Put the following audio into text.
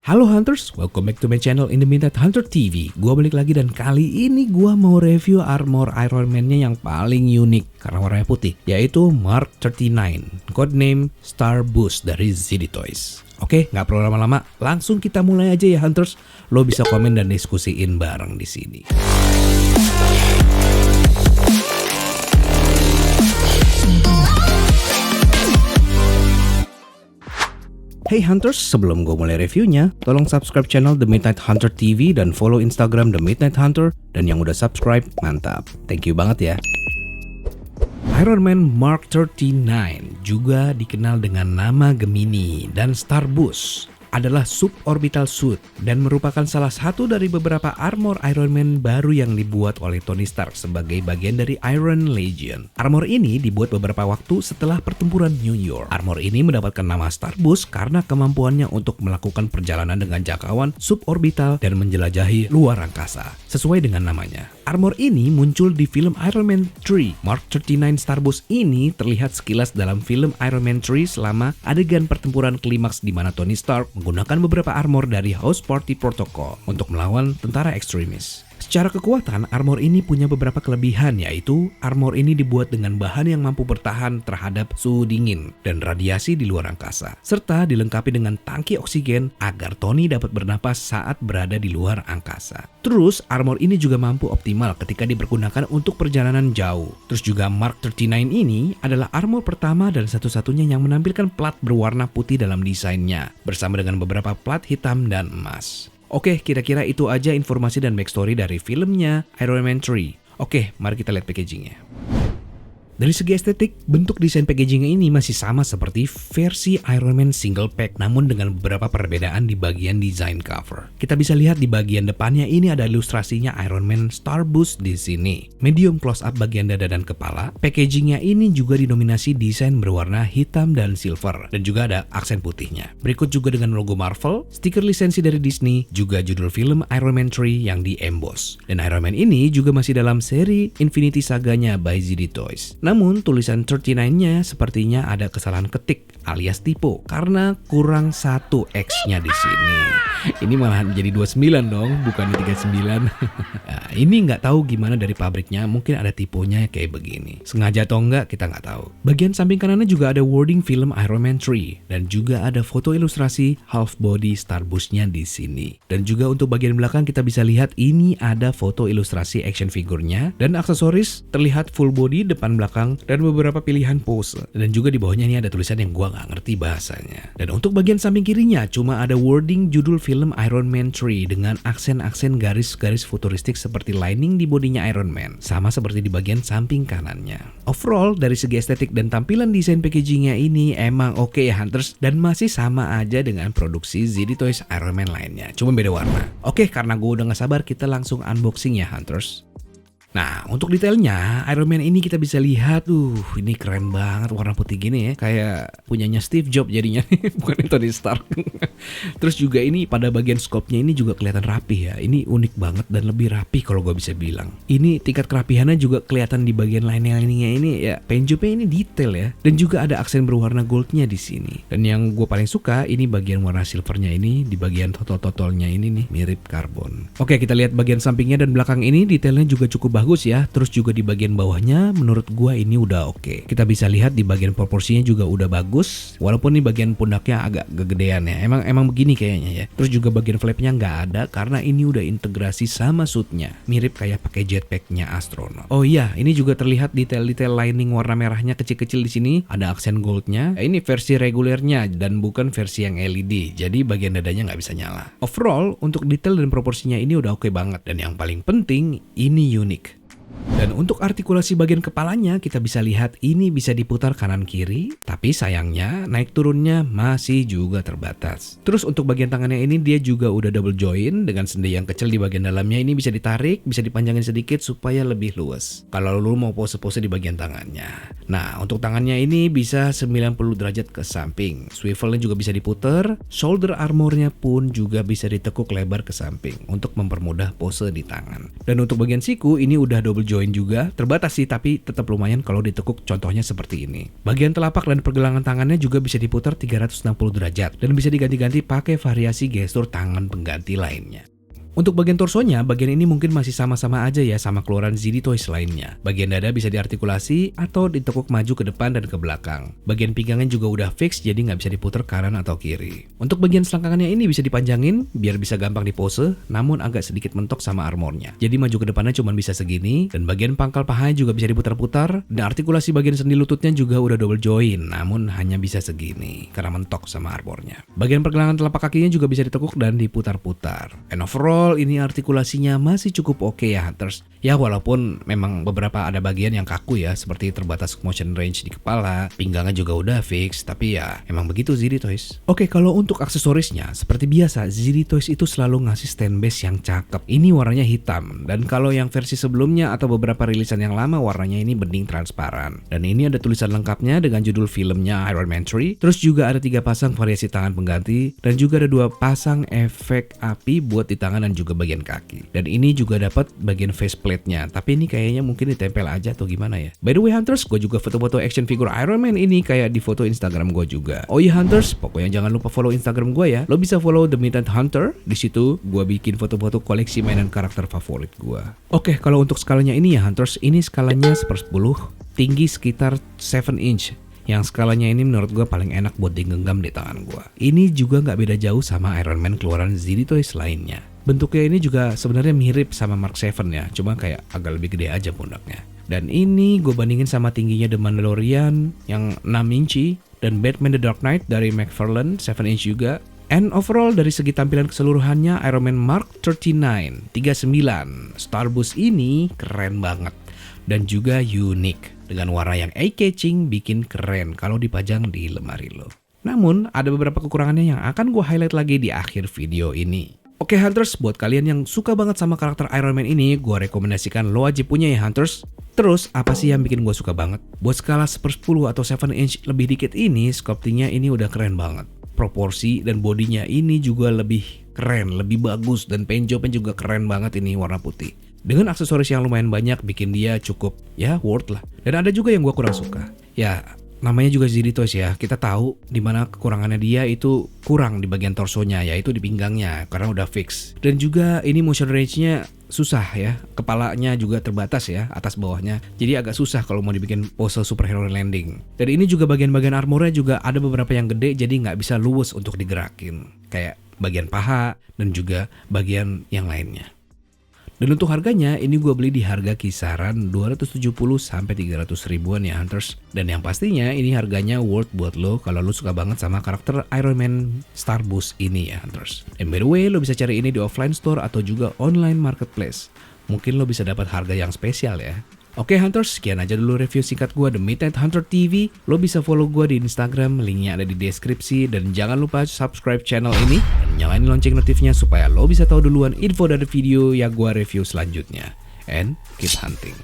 Halo Hunters, welcome back to my channel in the Midnight Hunter TV. Gua balik lagi dan kali ini gua mau review armor Iron Man-nya yang paling unik karena warnanya putih, yaitu Mark 39, codename Star Boost dari ZD Toys. Oke, nggak perlu lama-lama, langsung kita mulai aja ya Hunters. Lo bisa komen dan diskusiin bareng di sini. Hey Hunters, sebelum gue mulai reviewnya, tolong subscribe channel The Midnight Hunter TV dan follow Instagram The Midnight Hunter. Dan yang udah subscribe, mantap. Thank you banget ya. Iron Man Mark 39 juga dikenal dengan nama Gemini dan Star Boost adalah suborbital suit dan merupakan salah satu dari beberapa armor Iron Man baru yang dibuat oleh Tony Stark sebagai bagian dari Iron Legion. Armor ini dibuat beberapa waktu setelah pertempuran New York. Armor ini mendapatkan nama Star Boost karena kemampuannya untuk melakukan perjalanan dengan jangkauan suborbital dan menjelajahi luar angkasa. Sesuai dengan namanya, armor ini muncul di film Iron Man 3. Mark 39 Star Boost ini terlihat sekilas dalam film Iron Man 3 selama adegan pertempuran klimaks di mana Tony Stark menggunakan beberapa armor dari House Party Protocol untuk melawan tentara ekstremis. Secara kekuatan, armor ini punya beberapa kelebihan, yaitu armor ini dibuat dengan bahan yang mampu bertahan terhadap suhu dingin dan radiasi di luar angkasa, serta dilengkapi dengan tangki oksigen agar Tony dapat bernapas saat berada di luar angkasa. Terus, armor ini juga mampu optimal ketika dipergunakan untuk perjalanan jauh. Terus juga Mark 39 ini adalah armor pertama dan satu-satunya yang menampilkan plat berwarna putih dalam desainnya, bersama dengan beberapa plat hitam dan emas. Oke, kira-kira itu aja informasi dan backstory dari filmnya Iron Man 3. Oke, mari kita lihat packagingnya. Dari segi estetik, bentuk desain packagingnya ini masih sama seperti versi Iron Man single pack, namun dengan beberapa perbedaan di bagian desain cover. Kita bisa lihat di bagian depannya ini ada ilustrasinya Iron Man Star Boost di sini. Medium close up bagian dada dan kepala. Packagingnya ini juga dinominasi desain berwarna hitam dan silver, dan juga ada aksen putihnya. Berikut juga dengan logo Marvel, stiker lisensi dari Disney, juga judul film Iron Man 3 yang di-emboss. Dan Iron Man ini juga masih dalam seri Infinity Saga-nya by ZD Toys. Namun tulisan 39-nya sepertinya ada kesalahan ketik alias typo karena kurang satu X-nya di sini. Ini malah jadi 29 dong, bukan di 39. Nah, ini nggak tahu gimana dari pabriknya, mungkin ada tiponya kayak begini. Sengaja atau enggak kita nggak tahu. Bagian samping kanannya juga ada wording film Iron Man 3 dan juga ada foto ilustrasi half body Star Boost-nya di sini. Dan juga untuk bagian belakang kita bisa lihat ini ada foto ilustrasi action figurnya dan aksesoris terlihat full body depan belakang dan beberapa pilihan pose. Dan juga di bawahnya ini ada tulisan yang gua nggak ngerti bahasanya. Dan untuk bagian samping kirinya cuma ada wording judul film Iron Man 3 dengan aksen-aksen garis-garis futuristik seperti lining di bodinya Iron Man, sama seperti di bagian samping kanannya. Overall, dari segi estetik dan tampilan desain packagingnya ini emang oke ya Hunters, dan masih sama aja dengan produksi ZD Toys Iron Man lainnya, cuma beda warna. Oke, karena gue udah gak sabar, kita langsung unboxing ya Hunters. Nah, untuk detailnya Iron Man ini kita bisa lihat, ini keren banget warna putih gini ya, kayak punyanya Steve Jobs jadinya, bukan Tony Stark. Terus juga ini pada bagian scope-nya ini juga kelihatan rapih ya, ini unik banget dan lebih rapih kalau gue bisa bilang. Ini tingkat kerapihannya juga kelihatan di bagian lining-liningnya ini ya, paint job-nya ini detail ya, dan juga ada aksen berwarna gold-nya di sini. Dan yang gue paling suka ini bagian warna silvernya ini, di bagian totol-totolnya ini nih mirip karbon. Oke, kita lihat bagian sampingnya dan belakang ini detailnya juga cukup bagus ya. Terus juga di bagian bawahnya menurut gua ini udah oke. Kita bisa lihat di bagian proporsinya juga udah bagus, walaupun di bagian pundaknya agak kegedean ya. Emang begini kayaknya ya. Terus juga bagian flapnya nggak ada karena ini udah integrasi sama suitnya, mirip kayak pakai jetpacknya astronot. Oh iya, ini juga terlihat detail-detail lining warna merahnya kecil-kecil di sini. Ada aksen goldnya. Ini versi regulernya dan bukan versi yang LED. Jadi bagian dadanya nggak bisa nyala. Overall untuk detail dan proporsinya ini udah oke banget. Dan yang paling penting ini unik. Dan untuk artikulasi bagian kepalanya kita bisa lihat ini bisa diputar kanan kiri, tapi sayangnya naik turunnya masih juga terbatas. Terus untuk bagian tangannya ini dia juga udah double join dengan sendi yang kecil di bagian dalamnya ini bisa ditarik, bisa dipanjangin sedikit supaya lebih luas kalau lu mau pose-pose di bagian tangannya. Nah, untuk tangannya ini bisa 90 derajat ke samping. Swivelnya juga bisa diputar, shoulder armornya pun juga bisa ditekuk lebar ke samping untuk mempermudah pose di tangan. Dan untuk bagian siku ini udah double double joint juga, terbatas sih tapi tetap lumayan kalau ditekuk, contohnya seperti ini. Bagian telapak dan pergelangan tangannya juga bisa diputar 360 derajat dan bisa diganti-ganti pakai variasi gestur tangan pengganti lainnya. Untuk bagian torsonya, bagian ini mungkin masih sama-sama aja ya sama keluaran ZD Toys lainnya. Bagian dada bisa diartikulasi atau ditekuk maju ke depan dan ke belakang. Bagian pinggangnya juga udah fix jadi nggak bisa diputar kanan atau kiri. Untuk bagian selangkangannya ini bisa dipanjangin biar bisa gampang dipose, namun agak sedikit mentok sama armornya. Jadi maju ke depannya cuma bisa segini, dan bagian pangkal pahanya juga bisa diputar-putar, dan artikulasi bagian sendi lututnya juga udah double joint, namun hanya bisa segini karena mentok sama armornya. Bagian pergelangan telapak kakinya juga bisa ditekuk dan diputar-putar. And overall ini artikulasinya masih cukup oke ya Hunters. Ya walaupun memang beberapa ada bagian yang kaku ya, seperti terbatas motion range di kepala, pinggangnya juga udah fix, tapi ya emang begitu ZD Toys. Oke, kalau untuk aksesorisnya seperti biasa ZD Toys itu selalu ngasih stand base yang cakep. Ini warnanya hitam, dan kalau yang versi sebelumnya atau beberapa rilisan yang lama warnanya ini bening transparan. Dan ini ada tulisan lengkapnya dengan judul filmnya Iron Man 3. Terus juga ada 3 pasang variasi tangan pengganti, dan juga ada 2 pasang efek api buat di tangan dan juga bagian kaki. Dan ini juga dapat bagian faceplate-nya, tapi ini kayaknya mungkin ditempel aja atau gimana ya. By the way Hunters, gue juga foto-foto action figure Iron Man ini kayak di foto Instagram gue juga. Oh iya Hunters, pokoknya jangan lupa follow Instagram gue ya. Lo bisa follow The Midnight Hunter. Di situ gue bikin foto-foto koleksi mainan karakter favorit gue. Oke, kalau untuk skalanya ini ya Hunters, ini skalanya 1/10, tinggi sekitar 7 inch. Yang skalanya ini menurut gue paling enak buat digenggam di tangan gue. Ini juga nggak beda jauh sama Iron Man keluaran ZD Toys lainnya. Bentuknya ini juga sebenarnya mirip sama Mark 7 ya, cuma kayak agak lebih gede aja pundaknya. Dan ini gue bandingin sama tingginya The Mandalorian yang 6 inci dan Batman The Dark Knight dari McFarlane 7 inch juga. And overall dari segi tampilan keseluruhannya Iron Man Mark 39 Starboost ini keren banget dan juga unik dengan warna yang eye-catching, bikin keren kalau dipajang di lemari lo. Namun ada beberapa kekurangannya yang akan gue highlight lagi di akhir video ini. Oke Hunters, buat kalian yang suka banget sama karakter Iron Man ini, gue rekomendasikan lo wajib punya ya Hunters. Terus, apa sih yang bikin gue suka banget? Buat skala 1/10 atau 7 inch lebih dikit ini, sculptingnya ini udah keren banget. Proporsi dan bodinya ini juga lebih keren, lebih bagus, dan paint jobnya juga keren banget ini warna putih. Dengan aksesoris yang lumayan banyak, bikin dia cukup, ya worth lah. Dan ada juga yang gue kurang suka. Ya, namanya juga ZD Toys ya, kita tahu dimana kekurangannya dia itu kurang di bagian torsonya, yaitu di pinggangnya, karena udah fix. Dan juga ini motion range-nya susah ya, kepalanya juga terbatas ya, atas bawahnya. Jadi agak susah kalau mau dibikin pose superhero landing. Dan ini juga bagian-bagian armornya juga ada beberapa yang gede, jadi nggak bisa luwes untuk digerakin. Kayak bagian paha dan juga bagian yang lainnya. Dan untuk harganya, ini gue beli di harga kisaran 270 sampai 300 ribuan ya Hunters. Dan yang pastinya ini harganya worth buat lo kalau lo suka banget sama karakter Iron Man Starboost ini ya Hunters. And by the way, lo bisa cari ini di offline store atau juga online marketplace. Mungkin lo bisa dapat harga yang spesial ya. Oke Hunters, sekian aja dulu review singkat gue The Midnight Hunter TV. Lo bisa follow gue di Instagram, linknya ada di deskripsi. Dan jangan lupa subscribe channel ini dan nyalain lonceng notifnya supaya lo bisa tahu duluan info dari video yang gue review selanjutnya. And keep hunting.